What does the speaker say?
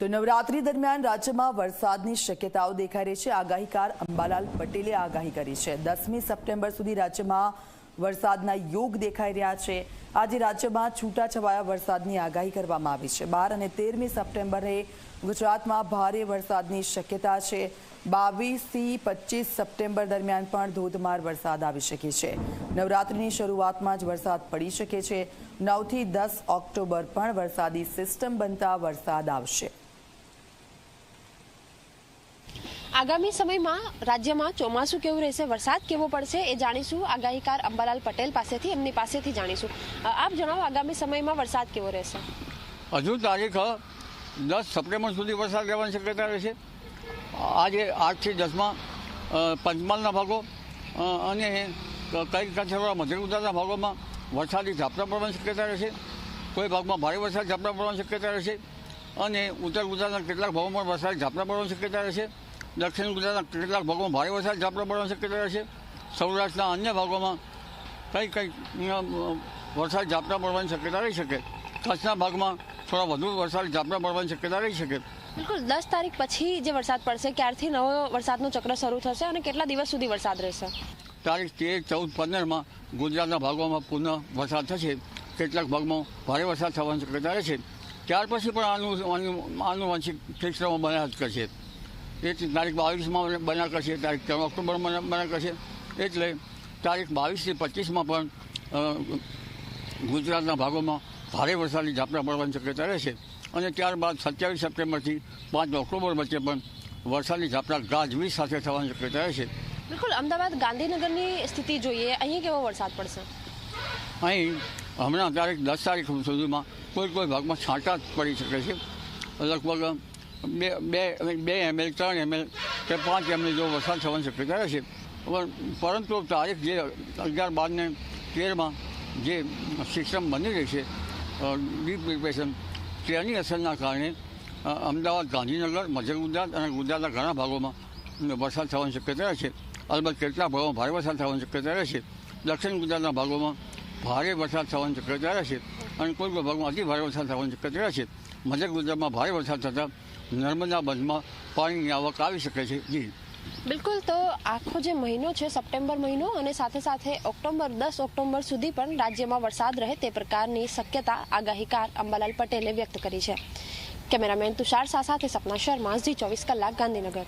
તો નવરાત્રી દરમિયાન રાજ્યમાં વરસાદની શક્યતાઓ દેખાઈ રહી છે। આગાહીકાર અંબાલાલ પટેલે આગાહી કરી છે। 10મી સપ્ટેમ્બર સુધી રાજ્યમાં વરસાદના યોગ દેખાઈ રહ્યા છે। આજે રાજ્યમાં છૂટાછવાયા વરસાદની આગાહી કરવામાં આવી છે। 12 અને 13મી સપ્ટેમ્બરે ગુજરાતમાં ભારે વરસાદની શક્યતા છે। 22 થી 25 સપ્ટેમ્બર દરમિયાન પણ ધોધમાર વરસાદ આવી શકે છે। નવરાત્રીની શરૂઆતમાં જ વરસાદ પડી શકે છે। 9 થી 10 ઓક્ટોબર પણ વરસાદી સિસ્ટમ બનતા વરસાદ આવશે। આગામી સમયમાં રાજ્યમાં ચોમાસું કેવું રહેશે, વરસાદ કેવો પડશે એ જાણીશું આગાહીકાર અંબાલાલ પટેલ પાસેથી, એમની પાસેથી જાણીશું। આપ જણાવો, આગામી સમયમાં વરસાદ કેવો રહેશે? હજુ તારીખ 10 સપ્ટેમ્બર સુધી વરસાદ રહેવાની શક્યતા રહેશે। આજે 8 થી 10માં પંચમહાલના ભાગો અને કઈ કચ્છના મધ્ય ગુજરાતના ભાગોમાં વરસાદી ઝાપટા પડવાની શક્યતા રહેશે। કોઈ ભાગમાં ભારે વરસાદ ઝાપટા પડવાની શક્યતા રહેશે અને ઉત્તર ગુજરાતના કેટલાક ભાગોમાં વરસાદી ઝાપટા પડવાની શક્યતા રહેશે। દક્ષિણ ગુજરાતના કેટલાક ભાગોમાં ભારે વરસાદ ઝાપટા પડવાની શક્યતા રહેશે। સૌરાષ્ટ્રના અન્ય ભાગોમાં કઈ વરસાદ ઝાપટા પડવાની શક્યતા રહી શકે। કચ્છના ભાગમાં થોડા વધુ વરસાદ ઝાપટા પડવાની શક્યતા રહી શકે। બિલકુલ 10 તારીખ પછી જે વરસાદ પડશે, ક્યારથી નવો વરસાદનું ચક્ર શરૂ થશે અને કેટલા દિવસ સુધી વરસાદ રહેશે? તારીખ 13, 14, 15માં ગુજરાતના ભાગોમાં પુનઃ વરસાદ થશે। કેટલાક ભાગમાં ભારે વરસાદ થવાની શક્યતા રહેશે। ત્યાર પછી પણ આનુવંશિક ક્ષેત્રમાં બન્યા જ કરશે। એ તારીખ 22માં બન્યા કરશે, તારીખ 3 ઓક્ટોબરમાં બન્યા કરશે। એટલે તારીખ 22 થી 25માં પણ ગુજરાતના ભાગોમાં ભારે વરસાદની ઝાપટા પડવાની શક્યતા રહેશે અને ત્યારબાદ 27 સપ્ટેમ્બરથી 5 ઓક્ટોબર વચ્ચે પણ વરસાદની ઝાપટા ગાજવીજ સાથે થવાની શક્યતા રહેશે। બિલકુલ, અમદાવાદ ગાંધીનગરની સ્થિતિ જોઈએ, અહીં કેવો વરસાદ પડશે? અહીં હમણાં તારીખ 10 તારીખ સુધીમાં કોઈ ભાગમાં છાંટા પડી શકે છે। લગભગ 2 ml, 3 ml કે 5 ml જેવો વરસાદ થવાની શક્યતા રહેશે। પરંતુ તારીખ જે 11, 12 ને 13માં જે સિસ્ટમ બની રહી છે ડીપ ડિપ્રેશન, તેની અસરના કારણે અમદાવાદ, ગાંધીનગર, મધ્ય ગુજરાત અને ગુજરાતના ઘણા ભાગોમાં વરસાદ થવાની શક્યતા રહેશે। અલબત્ત કેટલાક ભાગોમાં ભારે વરસાદ થવાની શક્યતા રહેશે। દક્ષિણ ગુજરાતના ભાગોમાં ભારે વરસાદ થવાની શક્યતા રહેશે અને કોઈ ભાગમાં અતિ ભારે વરસાદ થવાની શક્યતા રહેશે। મધ્ય ગુજરાતમાં ભારે વરસાદ થતાં નર્મદા બંધમાં પાણીની આવક આવી શકે છે। જી બિલકુલ, તો આખો જે મહિનો છે સપ્ટેમ્બર મહિનો અને સાથે સાથે ઓક્ટોબર 10 ઓક્ટોબર સુધી પણ રાજ્યમાં વરસાદ રહે તે પ્રકારની શક્યતા આગાહીકાર અંબાલાલ પટેલે વ્યક્ત કરી છે। કેમેરામેન તુષાર શાહ સાથે સપના શર્મા, ઝી 24 કલાક, ગાંધીનગર।